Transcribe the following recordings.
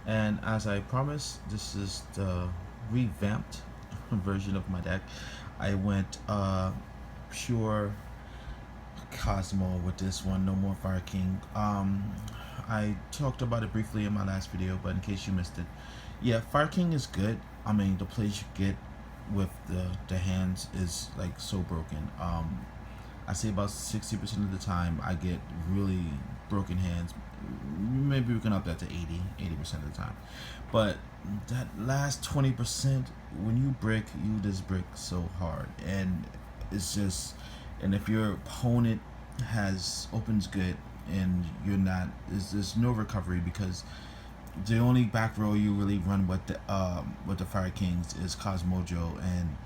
And as I promised, this is the revamped version of my deck. I went pure Kozmo with this one, no more Fire King. I talked about it briefly in my last video, but in case you missed it, yeah, Fire King is good. I mean, the plays you get with the hands is like so broken. I say about 60% of the time I get really broken hands. Maybe we can up that to 80% of the time. But that last 20%, when you brick, you just brick so hard. And it's just, and if your opponent has opens good and you're not, there's no recovery because the only back row you really run with the Fire Kings is Cosmojo, and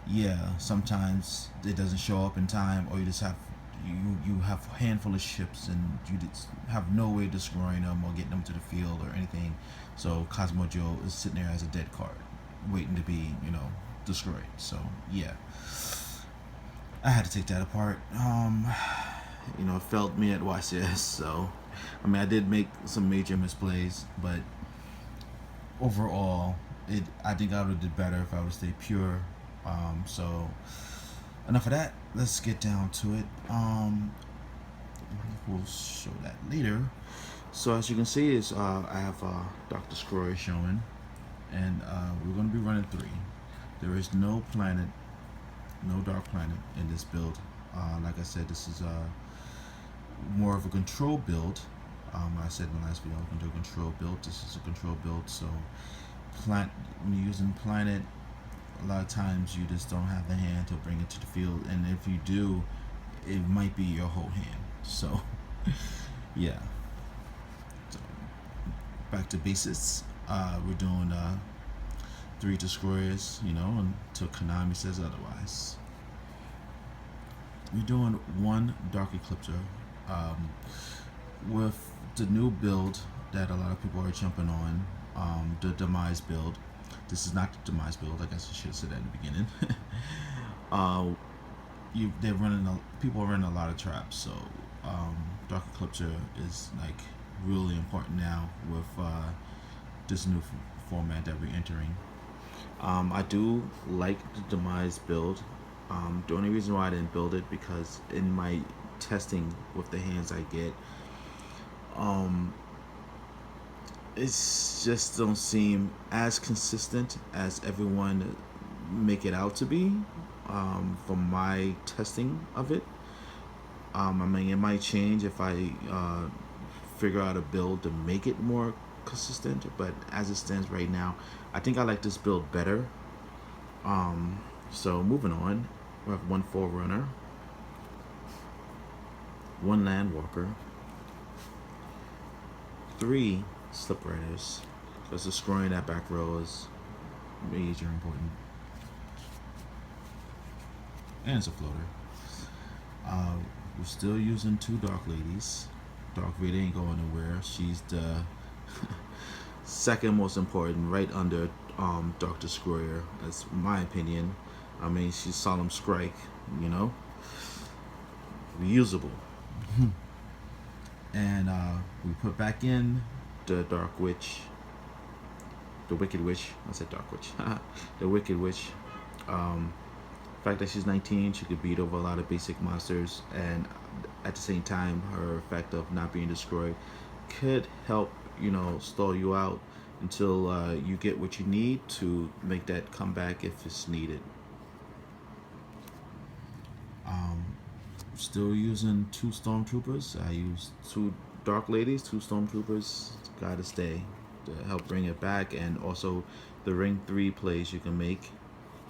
yeah, sometimes it doesn't show up in time, or you just have you have a handful of ships and you just have no way of destroying them or getting them to the field or anything. So Cosmojo is sitting there as a dead card, waiting to be destroyed. So yeah, I had to take that apart. It felt me at YCS. So I mean, I did make some major misplays, but overall, I think I would have did better if I would have stayed pure. So enough of that. Let's get down to it. We'll show that later. So as you can see, is I have Dr. Scroy showing, and we're going to be running 3. There is no planet, no dark planet in this build. Like I said, this is more of a control build. I said in the last video, I can do a control build. This is a control build, so when you're using planet, a lot of times you just don't have the hand to bring it to the field, and if you do, it might be your whole hand. So yeah. So back to basics. We're doing 3 destroyers, until Konami says otherwise. We're doing 1 Dark Eclipser. With the new build that a lot of people are jumping on, the Demise build. This is not the Demise build. I guess I should have said that in the beginning. uh, people are running a lot of traps, so Dark Eclipser is like really important now with this new format that we're entering. I do like the Demise build. The only reason why I didn't build it because in my testing with the hands I get, um, it's just don't seem as consistent as everyone make it out to be. From my testing of it, I mean, it might change if I figure out a build to make it more consistent. But as it stands right now, I think I like this build better. So moving on, we have 1 Forerunner, 1 Landwalker, 3 Slip Riders, because destroying that back row is major important. And it's a floater. We're still using 2 Dark Ladies. Dark Vader ain't going anywhere. She's the second most important, right under Dark Destroyer. That's my opinion. I mean, she's Solemn Strike, reusable. And we put back in the Dark Witch, the Wicked Witch. I said Dark Witch. The Wicked Witch. The fact that she's 19, she could beat over a lot of basic monsters, and at the same time, her effect of not being destroyed could help, stall you out until you get what you need to make that comeback if it's needed. Still using 2 Stormtroopers. I use 2 Dark Ladies, 2 Stormtroopers. Gotta stay to help bring it back, and also the Ring 3 plays you can make.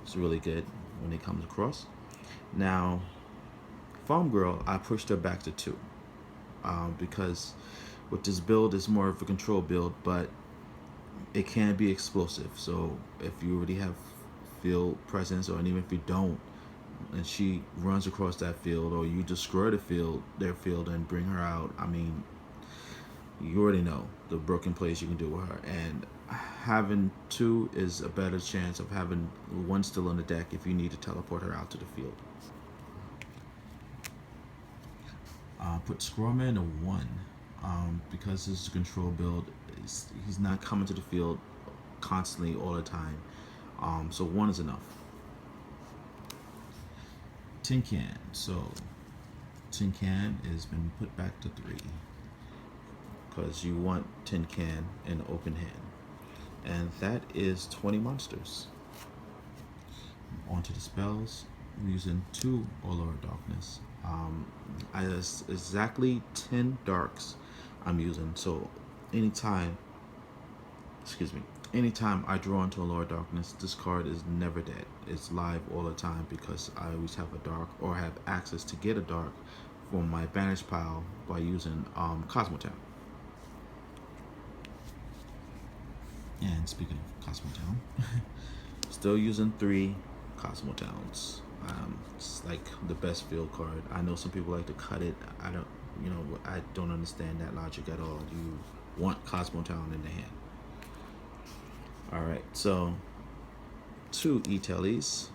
It's really good when it comes across. Now, Farm Girl, I pushed her back to 2 because with this build, it's more of a control build, but it can be explosive. So if you already have field presence, or even if you don't, and she runs across that field, or you destroy their field, and bring her out, I mean, you already know the broken plays you can do with her. And having 2 is a better chance of having 1 still on the deck if you need to teleport her out to the field. Put Screwman to 1. because this is a control build. He's not coming to the field constantly all the time. So one is enough. Tin can. So tin can has been put back to 3 because you want tin can in open hand, and that is 20 monsters. Onto the spells. I'm using 2 Aura of Darkness. I exactly 10 darks I'm using. So anytime I draw into a Aura of Darkness, this card is never dead. It's live all the time because I always have a dark or have access to get a dark from my banish pile by using Kozmo Town. And speaking of Kozmo Town, still using 3 Kozmo Towns. It's like the best field card. I know some people like to cut it. I don't understand that logic at all. You want Kozmo Town in the hand. Alright, so 2 E-Tellies.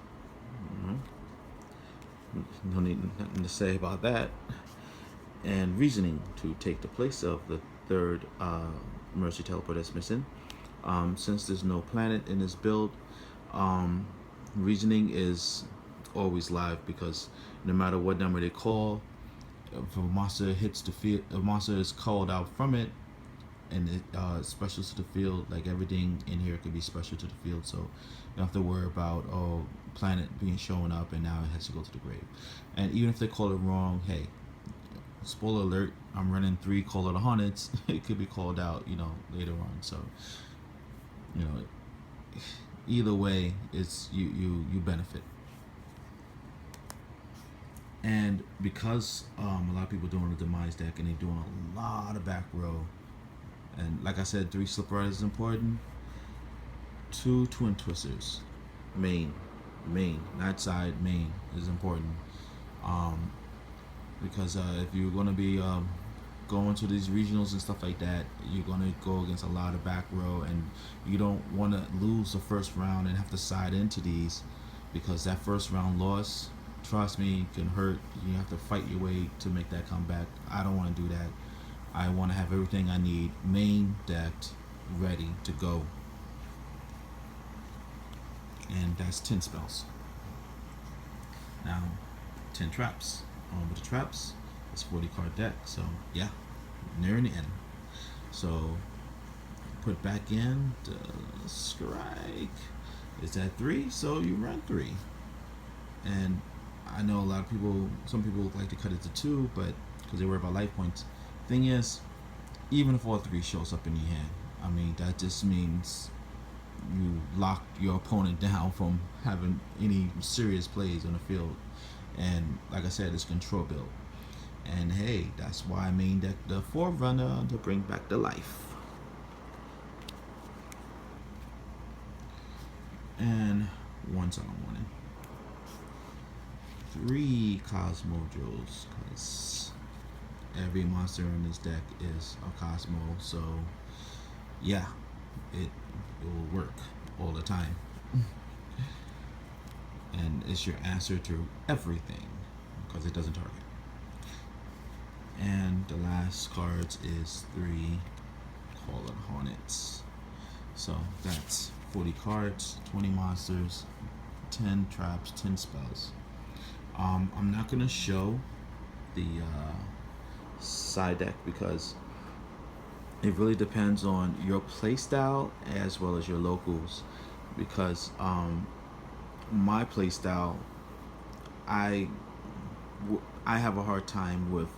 No need nothing to say about that. And Reasoning to take the place of the 3rd Mercy Teleport that's missing. Since there's no planet in this build, Reasoning is always live because no matter what number they call, if a monster hits the field, a monster is called out from it, and it special to the field. Like everything in here could be special to the field, so you don't have to worry about planet being showing up and now it has to go to the grave. And even if they call it wrong, hey, spoiler alert, I'm running 3 Call of the Hornets. It could be called out, later on. So either way, it's you benefit. And because a lot of people doing the demise deck and they're doing a lot of back row, and like I said, 3 Slip Riders is important. 2 Twin Twisters, main, not side, main is important. Because if you're gonna be going to these regionals and stuff like that, you're gonna go against a lot of back row, and you don't want to lose the first round and have to side into these, because that first round loss, trust me, can hurt. You have to fight your way to make that comeback. I don't want to do that. I want to have everything I need main decked, ready to go. And that's 10 spells. Now, 10 traps. On with the traps, it's 40 card deck. So yeah, nearing the end. So put back in the strike. It's at 3, so you run 3. And I know a lot of people, some people like to cut it to 2, but because they worry about life points. Thing is, even if all 3 shows up in your hand, I mean, that just means you lock your opponent down from having any serious plays on the field. And like I said, it's control build. And hey, that's why I main deck the Forerunner to bring back the life. And 1 Solemn Warning. 3 Kozmo Drills, because every monster in this deck is a Kozmo, so yeah, it will work all the time. And it's your answer to everything, because it doesn't target. And the last cards is 3 Call of the Hornets. So that's 40 cards, 20 monsters, 10 traps, 10 spells. I'm not gonna show the side deck because it really depends on your playstyle as well as your locals. Because my playstyle, I have a hard time with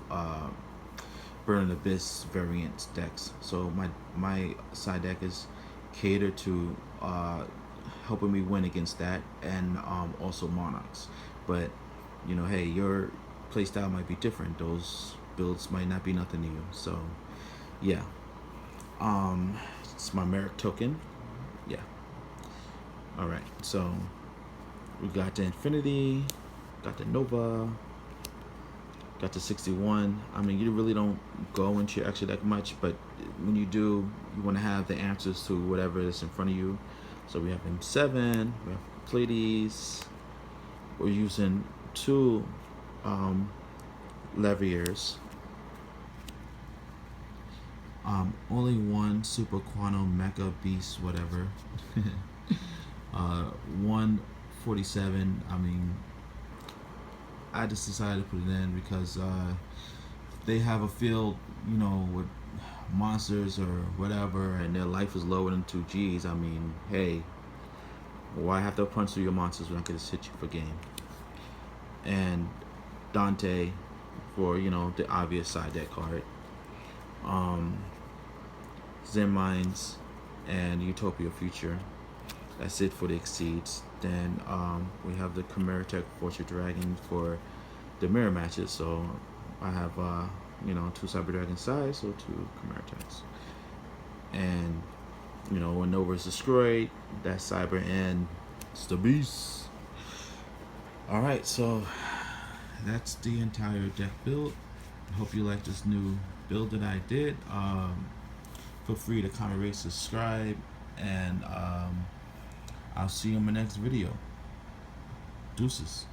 Burning Abyss variant decks. So my side deck is catered to helping me win against that, and also Monarchs. But hey, your playstyle might be different. Those builds might not be nothing to you. So yeah, it's my Merrick token. Yeah. All right, so we got the Infinity, got the Nova, got the 61. I mean, you really don't go into your extra deck much, but when you do, you want to have the answers to whatever is in front of you. So we have M7, we have Pleiades, we're using 2 Leviers, Only one Super Quantum Mecha Beast, whatever. 147. I mean, I just decided to put it in because they have a field, with monsters or whatever, and their life is lower than 2 Gs. I mean, hey, why have to punch through your monsters when I could just hit you for game? And Dante for the obvious side deck card. Zen Mines and Utopia Future. That's it for the Exceeds. Then we have the Chimera Tech Fortune Dragon for the mirror matches. So I have 2 Cyber Dragon size, so 2 Chimera Techs. And when Nova is destroyed, that's Cyber and it's the beast. Alright, so that's the entire deck build. I hope you like this new build that I did. Feel free to comment, rate, subscribe, and I'll see you in my next video. Deuces.